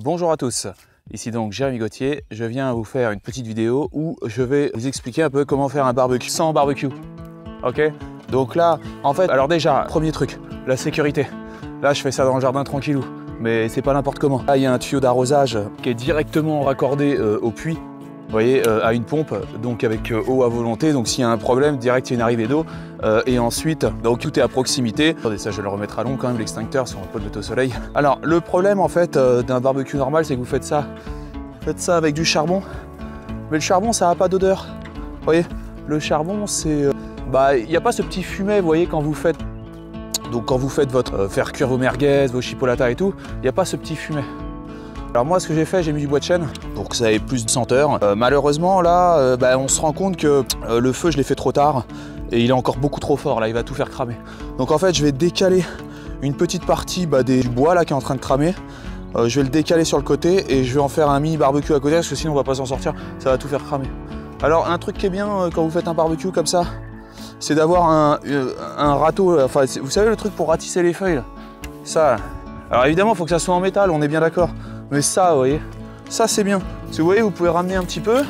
Bonjour à tous, ici donc Jérémy Gauthier. Je viens vous faire une petite vidéo où je vais vous expliquer un peu comment faire un barbecue sans barbecue. Ok? Donc là, en fait, alors déjà, premier truc, la sécurité. Là, je fais ça dans le jardin tranquillou, mais c'est pas n'importe comment. Là, il y a un tuyau d'arrosage qui est directement raccordé au puits. Vous voyez, à une pompe, donc avec eau à volonté, donc s'il y a un problème, direct il y a une arrivée d'eau. Et ensuite, donc tout est à proximité. Attendez, ça je vais le remettre à long quand même, l'extincteur sur un pot de mettre au soleil. Alors, le problème en fait d'un barbecue normal, c'est que vous faites ça avec du charbon. Mais le charbon, ça n'a pas d'odeur. Vous voyez, le charbon, c'est... il n'y a pas ce petit fumet, vous voyez, quand vous faites... Donc quand vous faites votre... faire cuire vos merguez, vos chipolatas et tout, il n'y a pas ce petit fumet. Alors moi, ce que j'ai fait, j'ai mis du bois de chêne pour que ça ait plus de senteur. Malheureusement, là, on se rend compte que le feu, je l'ai fait trop tard et il est encore beaucoup trop fort. Là, il va tout faire cramer. Donc en fait, je vais décaler une petite partie du bois là qui est en train de cramer. Je vais le décaler sur le côté et je vais en faire un mini barbecue à côté parce que sinon, on va pas s'en sortir. Ça va tout faire cramer. Alors un truc qui est bien quand vous faites un barbecue comme ça, c'est d'avoir un râteau. Enfin, vous savez le truc pour ratisser les feuilles là, ça. Alors évidemment, il faut que ça soit en métal. On est bien d'accord. Mais ça, vous voyez, ça c'est bien. Parce que vous voyez, vous pouvez ramener un petit peu.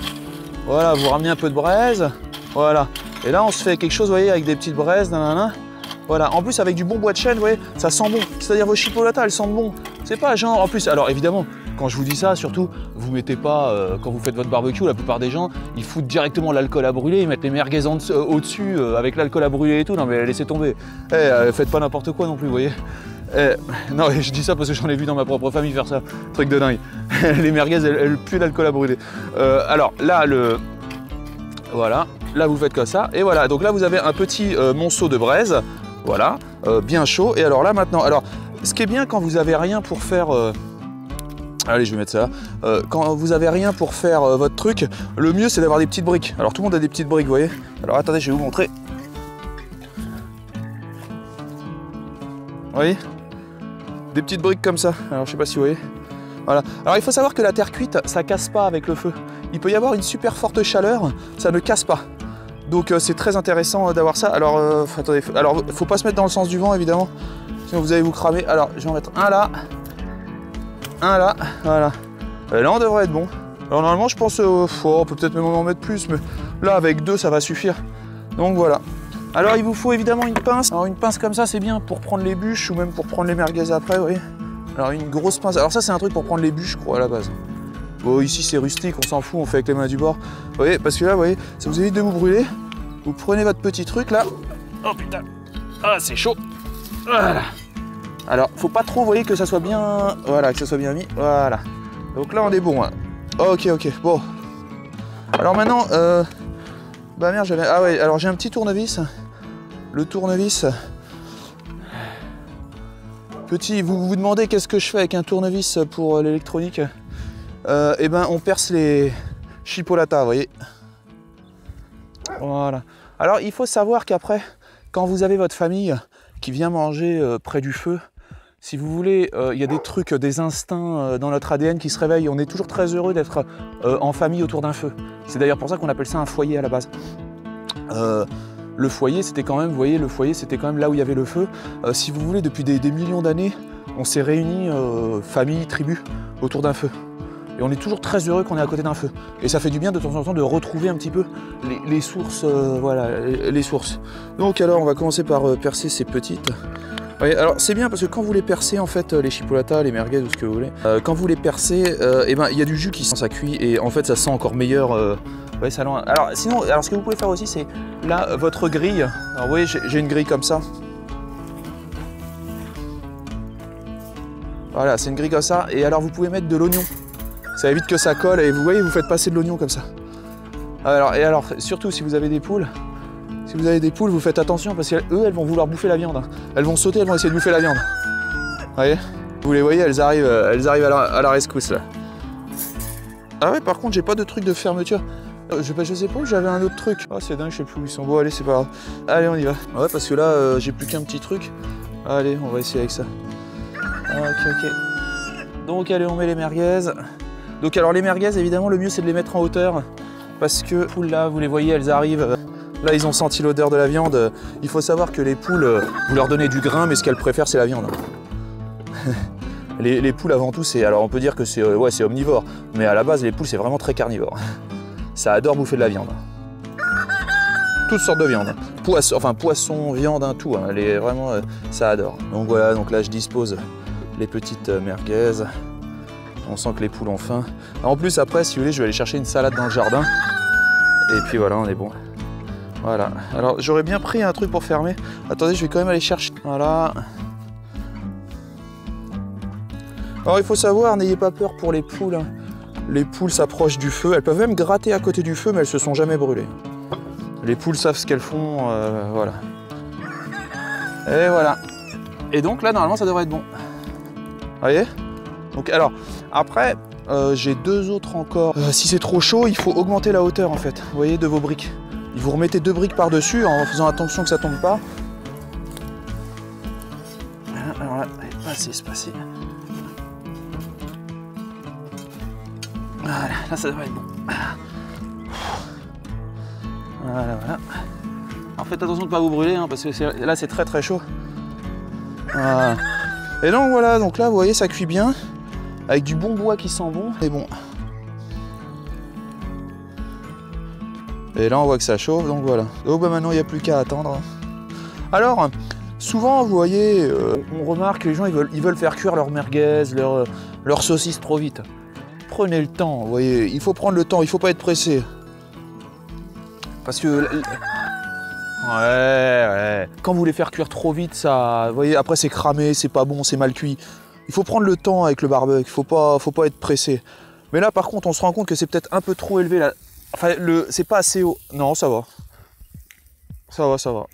Voilà, vous ramenez un peu de braise. Voilà. Et là, on se fait quelque chose, vous voyez, avec des petites braises. Nanana. Voilà. En plus, avec du bon bois de chêne, vous voyez, ça sent bon. C'est-à-dire vos chipolatas, elles sentent bon. C'est pas genre, en plus, alors évidemment, quand je vous dis ça, surtout, vous mettez pas, quand vous faites votre barbecue, la plupart des gens, ils foutent directement l'alcool à brûler, ils mettent les merguez au-dessus avec l'alcool à brûler et tout. Non mais laissez tomber. Faites pas n'importe quoi non plus, vous voyez. Non, je dis ça parce que j'en ai vu dans ma propre famille faire ça, truc de dingue. Les merguez, elles puent l'alcool à brûler. Alors là, voilà, là vous faites comme ça, et voilà. Donc là vous avez un petit monceau de braise, voilà, bien chaud. Et alors là maintenant, alors ce qui est bien quand vous avez rien pour faire, allez, je vais mettre ça. Quand vous avez rien pour faire votre truc, le mieux c'est d'avoir des petites briques. Alors tout le monde a des petites briques, vous voyez. Alors attendez, je vais vous montrer. Vous voyez? Des petites briques comme ça, alors je sais pas si vous voyez. Voilà. Alors il faut savoir que la terre cuite, ça casse pas avec le feu. Il peut y avoir une super forte chaleur, ça ne casse pas. Donc c'est très intéressant d'avoir ça. Alors attendez, alors faut pas se mettre dans le sens du vent évidemment, sinon vous allez vous cramer. Alors je vais en mettre un là, voilà. Et là on devrait être bon. Alors normalement je pense, on peut peut-être même en mettre plus, mais là avec deux ça va suffire. Donc voilà. Alors il vous faut évidemment une pince. Alors une pince comme ça c'est bien pour prendre les bûches ou même pour prendre les merguez après, vous voyez. Alors une grosse pince. Alors ça c'est un truc pour prendre les bûches, je crois, à la base. Bon ici c'est rustique, on s'en fout, on fait avec les mains du bord. Vous voyez, parce que là, vous voyez, ça vous évite de vous brûler. Vous prenez votre petit truc là. Oh putain. Ah c'est chaud. Voilà. Alors faut pas trop, vous voyez, que ça soit bien. Voilà, que ça soit bien mis. Voilà. Donc là on est bon. Hein. Ok, bon. Alors maintenant, bah merde, j'avais... Ah ouais, alors j'ai un petit tournevis. Le tournevis. Petit, vous vous demandez qu'est-ce que je fais avec un tournevis pour l'électronique. Eh ben, on perce les chipolatas, vous voyez. Voilà. Alors, il faut savoir qu'après, quand vous avez votre famille qui vient manger près du feu, si vous voulez, il y a des trucs, des instincts dans notre ADN qui se réveillent. On est toujours très heureux d'être en famille autour d'un feu. C'est d'ailleurs pour ça qu'on appelle ça un foyer à la base. Le foyer, c'était quand même, vous voyez, le foyer, c'était quand même là où il y avait le feu. Si vous voulez, depuis des millions d'années, on s'est réunis, famille, tribu, autour d'un feu. Et on est toujours très heureux qu'on est à côté d'un feu. Et ça fait du bien de temps en temps de retrouver un petit peu les sources, voilà, les sources. Donc alors, on va commencer par percer ces petites. Ouais, alors c'est bien parce que quand vous les percez, en fait, les chipolatas, les merguez ou ce que vous voulez, quand vous les percez, eh ben, il y a du jus qui sent, ça cuit et en fait ça sent encore meilleur. Ouais, ça loin. Alors sinon, alors ce que vous pouvez faire aussi, c'est là votre grille. Alors vous voyez, j'ai une grille comme ça. Voilà, c'est une grille comme ça. Et alors vous pouvez mettre de l'oignon. Ça évite que ça colle et vous voyez, vous faites passer de l'oignon comme ça. Alors surtout si vous avez des poules. Si vous avez des poules, vous faites attention parce qu'eux, elles vont vouloir bouffer la viande. Hein. Elles vont sauter, elles vont essayer de bouffer la viande. Vous voyez? Vous les voyez, elles arrivent à la rescousse là. Ah ouais, par contre, j'ai pas de truc de fermeture. Je sais pas, j'avais un autre truc. Ah, c'est dingue, je sais plus où ils sont. Bon, allez, c'est pas grave. Allez, on y va. Ouais, parce que là, j'ai plus qu'un petit truc. Allez, on va essayer avec ça. Ok. Donc, allez, on met les merguez. Donc, alors, les merguez, évidemment, le mieux, c'est de les mettre en hauteur. Parce que, poules, là, vous les voyez, elles arrivent. Là, ils ont senti l'odeur de la viande. Il faut savoir que les poules, vous leur donnez du grain, mais ce qu'elles préfèrent, c'est la viande. Les poules avant tout, alors on peut dire que c'est ouais, omnivore, mais à la base les poules c'est vraiment très carnivore. Ça adore bouffer de la viande. Toutes sortes de viande. Poisson, viande, hein, tout. Hein, vraiment, ça adore. Donc voilà, donc là je dispose les petites merguez. On sent que les poules ont faim. En plus après, si vous voulez, je vais aller chercher une salade dans le jardin. Et puis voilà, on est bon. Voilà. Alors j'aurais bien pris un truc pour fermer. Attendez, je vais quand même aller chercher. Voilà. Alors il faut savoir, n'ayez pas peur pour les poules. Hein. Les poules s'approchent du feu. Elles peuvent même gratter à côté du feu, mais elles se sont jamais brûlées. Les poules savent ce qu'elles font, voilà. Et voilà. Et donc là, normalement, ça devrait être bon. Vous voyez? Donc alors, après, j'ai deux autres encore. Si c'est trop chaud, il faut augmenter la hauteur, en fait. Vous voyez, de vos briques. Vous remettez 2 briques par-dessus en faisant attention que ça tombe pas. Voilà, alors là, c'est passé. Voilà, là, ça devrait être bon. Voilà, voilà. Alors faites attention de ne pas vous brûler, hein, parce que là c'est très très chaud. Voilà. Et donc voilà, donc là vous voyez ça cuit bien, avec du bon bois qui sent bon, et bon. Et là on voit que ça chauffe, donc voilà. Donc bah maintenant il n'y a plus qu'à attendre. Alors, souvent vous voyez, on remarque que les gens ils veulent faire cuire leur merguez, leur saucisse trop vite. Prenez le temps, vous voyez, il faut prendre le temps, il ne faut pas être pressé. Parce que... Ouais. Quand vous voulez faire cuire trop vite, ça... Vous voyez, après c'est cramé, c'est pas bon, c'est mal cuit. Il faut prendre le temps avec le barbecue, il faut pas être pressé. Mais là, par contre, on se rend compte que c'est peut-être un peu trop élevé. Là. Enfin, c'est pas assez haut. Non, ça va. Ça va. Hop.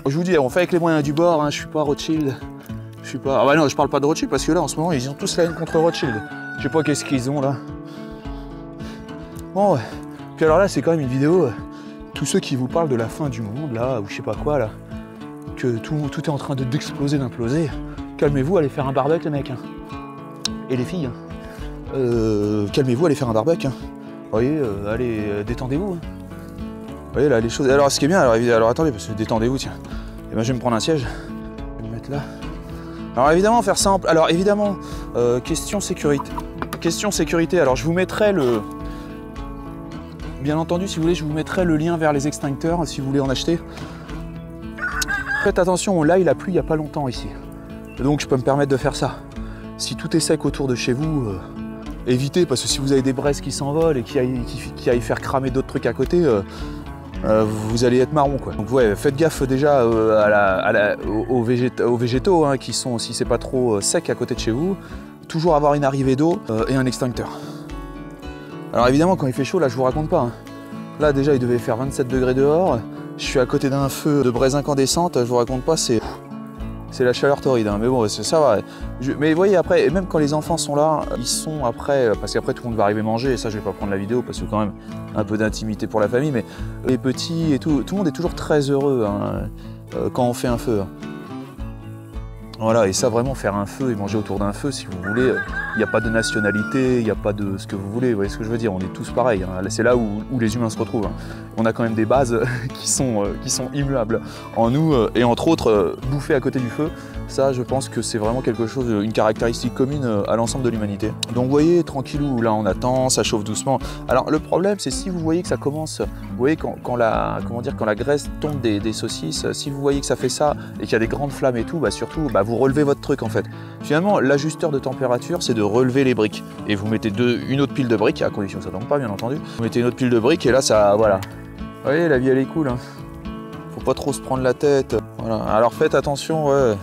Je vous dis, on fait avec les moyens du bord, hein. Je suis pas Rothschild. Je suis pas... Ah bah non, je parle pas de Rothschild, parce que là, en ce moment, ils ont tous la haine contre Rothschild. Je sais pas qu'est-ce qu'ils ont, là. Bon, ouais. Puis alors là, c'est quand même une vidéo, tous ceux qui vous parlent de la fin du monde, là, ou je sais pas quoi, là, que tout est en train d'exploser, d'imploser, calmez-vous, allez faire un barbecue, les mecs. Hein. Et les filles, hein. Calmez-vous, allez faire un barbecue. Hein. Vous voyez, allez, détendez-vous. Hein. Vous voyez, là, les choses... Alors, ce qui est bien, alors attendez, parce que détendez-vous, tiens. Et ben, je vais me prendre un siège. Je vais me mettre là. Alors, évidemment, faire simple. Alors, évidemment, question sécurité. Question sécurité, alors, je vous mettrai le... Bien entendu, si vous voulez, je vous mettrai le lien vers les extincteurs, si vous voulez en acheter. Faites attention, là il a plu il n'y a pas longtemps ici. Donc je peux me permettre de faire ça. Si tout est sec autour de chez vous, évitez, parce que si vous avez des braises qui s'envolent et qui aillent faire cramer d'autres trucs à côté, vous allez être marron, quoi. Donc ouais, faites gaffe déjà aux végétaux, hein, qui sont, si c'est pas trop sec à côté de chez vous, toujours avoir une arrivée d'eau et un extincteur. Alors évidemment, quand il fait chaud, là je vous raconte pas. Hein. Là déjà il devait faire 27 degrés dehors. Je suis à côté d'un feu de braise incandescente, je vous raconte pas, c'est la chaleur torride. Hein. Mais bon, ça va. Mais vous voyez après, et même quand les enfants sont là, ils sont après, parce qu'après tout le monde va arriver manger, et ça je vais pas prendre la vidéo parce que quand même un peu d'intimité pour la famille, mais les petits et tout le monde est toujours très heureux, hein, quand on fait un feu. Hein. Voilà, et ça vraiment, faire un feu et manger autour d'un feu, si vous voulez, il n'y a pas de nationalité, il n'y a pas de ce que vous voulez, vous voyez ce que je veux dire, on est tous pareils, hein. C'est là où les humains se retrouvent. Hein. On a quand même des bases qui sont immuables en nous, et entre autres, bouffer à côté du feu, ça je pense que c'est vraiment quelque chose, une caractéristique commune à l'ensemble de l'humanité. Donc vous voyez, tranquillou, là on attend, ça chauffe doucement. Alors le problème, c'est si vous voyez que ça commence, vous voyez quand la graisse tombe des saucisses, si vous voyez que ça fait ça, et qu'il y a des grandes flammes et tout, bah surtout, bah, vous relevez votre truc en fait. Finalement, l'ajusteur de température, c'est de relever les briques. Et vous mettez une autre pile de briques, à condition que ça tombe pas, bien entendu. Vous mettez une autre pile de briques et là, ça, voilà. Vous voyez, la vie, elle est cool. Hein. Faut pas trop se prendre la tête. Voilà. Alors faites attention, ouais.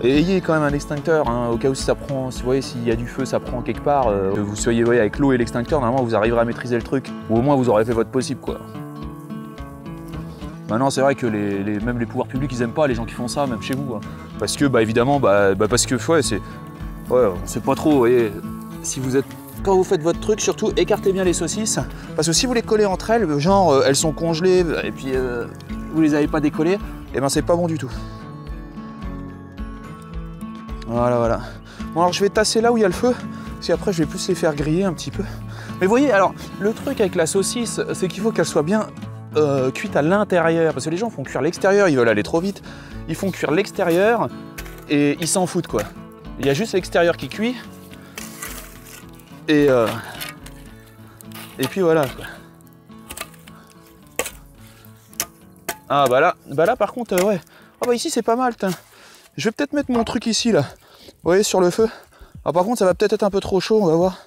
Et ayez quand même un extincteur, hein, au cas où si ça prend, si vous voyez, s'il y a du feu, ça prend quelque part, que vous soyez, voyez, avec l'eau et l'extincteur, normalement, vous arriverez à maîtriser le truc. Ou au moins, vous aurez fait votre possible, quoi. Maintenant, c'est vrai que même les pouvoirs publics, ils aiment pas les gens qui font ça, même chez vous. Hein. Parce que, bah, évidemment, parce que, ouais, on sait pas trop, vous voyez, quand vous faites votre truc, surtout, écartez bien les saucisses. Parce que si vous les collez entre elles, genre, elles sont congelées, et puis, vous les avez pas décollées, et ben, c'est pas bon du tout. Voilà, voilà. Bon, alors, je vais tasser là où il y a le feu, parce qu'après, je vais plus les faire griller un petit peu. Mais vous voyez, alors, le truc avec la saucisse, c'est qu'il faut qu'elle soit bien cuite à l'intérieur, parce que les gens font cuire l'extérieur, ils veulent aller trop vite, ils font cuire l'extérieur, et ils s'en foutent quoi. Il y a juste l'extérieur qui cuit. Et puis voilà quoi. Ah bah là par contre ouais. Ah bah ici c'est pas mal. Je vais peut-être mettre mon truc ici là. Vous voyez sur le feu. Ah par contre ça va peut-être être un peu trop chaud, on va voir.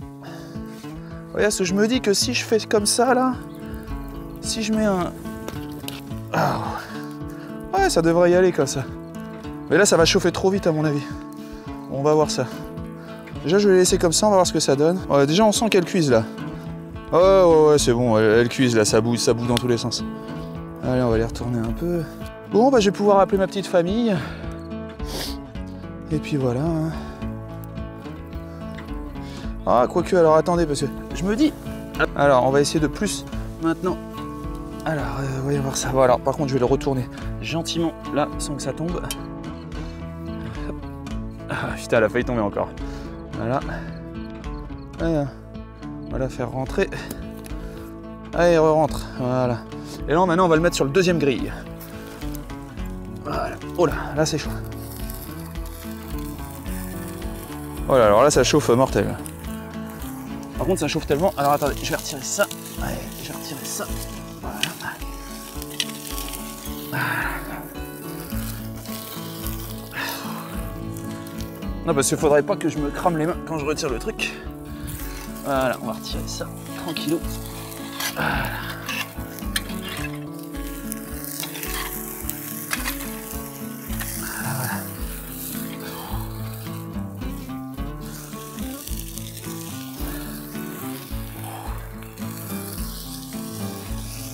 Vous voyez, je me dis que si je fais comme ça là, si je mets un... Ah, ouais ça devrait y aller comme ça. Mais là ça va chauffer trop vite à mon avis. On va voir ça. Déjà je vais les laisser comme ça, on va voir ce que ça donne. Ouais, déjà on sent qu'elle cuise là. Oh ouais c'est bon, elle cuise là, ça bouge dans tous les sens. Allez on va les retourner un peu. Bon bah je vais pouvoir appeler ma petite famille. Et puis voilà. Ah quoique alors attendez parce que je me dis. Alors on va essayer de plus maintenant. Alors voyons voir ça. Bon, alors par contre je vais le retourner gentiment là sans que ça tombe. Ah putain elle a failli tomber encore. Voilà. Voilà. On va la faire rentrer. Allez, rentre. Voilà. Et là, maintenant, on va le mettre sur le deuxième grille. Voilà. Oh là c'est chaud. Oh là, alors là, ça chauffe mortel. Par contre, ça chauffe tellement. Alors attendez, je vais retirer ça. Allez, je vais retirer ça. Voilà. Non, parce qu'il faudrait pas que je me crame les mains quand je retire le truc. Voilà, on va retirer ça, tranquillou. Voilà.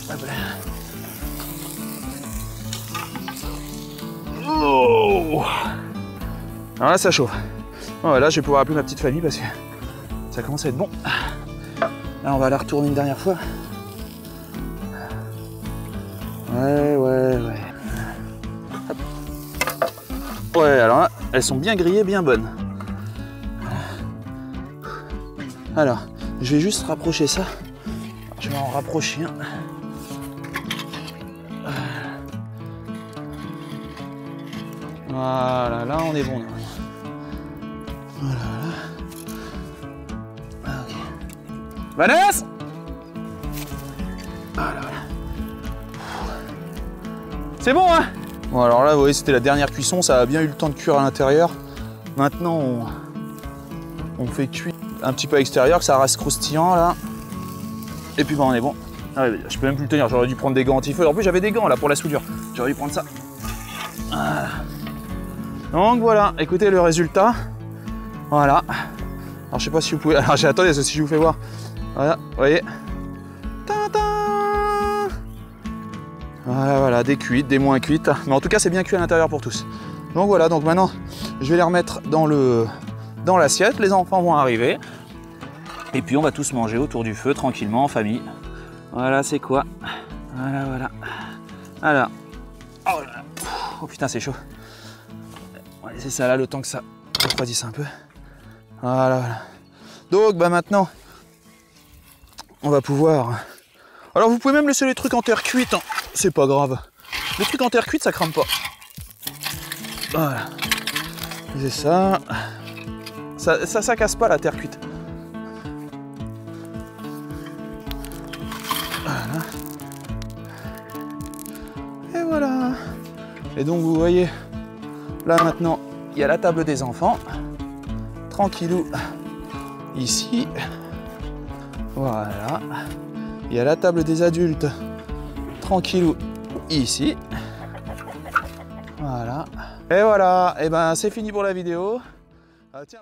Voilà. Hop là. Oh. Alors là, ça chauffe. Voilà, je vais pouvoir appeler ma petite famille parce que ça commence à être bon. Là, on va la retourner une dernière fois. Ouais. Hop. Ouais, alors là, elles sont bien grillées, bien bonnes. Alors, je vais juste rapprocher ça. Je vais en rapprocher un. Voilà, là, on est bon. Voilà. Ok. Vanessa! Voilà. C'est bon, hein? Bon, alors là, vous voyez, c'était la dernière cuisson. Ça a bien eu le temps de cuire à l'intérieur. Maintenant, on fait cuire un petit peu à l'extérieur, que ça reste croustillant, là. Et puis, bah, on est bon. Ah ouais, je peux même plus le tenir. J'aurais dû prendre des gants anti-feu. En plus, j'avais des gants, là, pour la soudure. J'aurais dû prendre ça. Voilà. Donc, voilà. Écoutez le résultat. Voilà. Alors je sais pas si vous pouvez. Alors attendez, si je vous fais voir. Voilà, vous voyez. Voilà, des cuites, des moins cuites. Mais en tout cas, c'est bien cuit à l'intérieur pour tous. Donc voilà, donc maintenant, je vais les remettre dans l'assiette. Les enfants vont arriver. Et puis on va tous manger autour du feu, tranquillement, en famille. Voilà, c'est quoi? Voilà. Alors. Oh là là. Oh putain, c'est chaud. On va laisser ça là le temps que ça refroidisse un peu. Voilà. Donc bah maintenant, on va pouvoir... Alors vous pouvez même laisser les trucs en terre cuite, hein. C'est pas grave. Les trucs en terre cuite, ça crame pas. Voilà. C'est ça. Ça casse pas la terre cuite. Voilà. Et voilà. Et donc vous voyez, là maintenant, il y a la table des enfants. Tranquillou. Ici. Voilà. Il y a la table des adultes. Tranquillou. Ici. Voilà. Et voilà. Et ben c'est fini pour la vidéo. Tiens.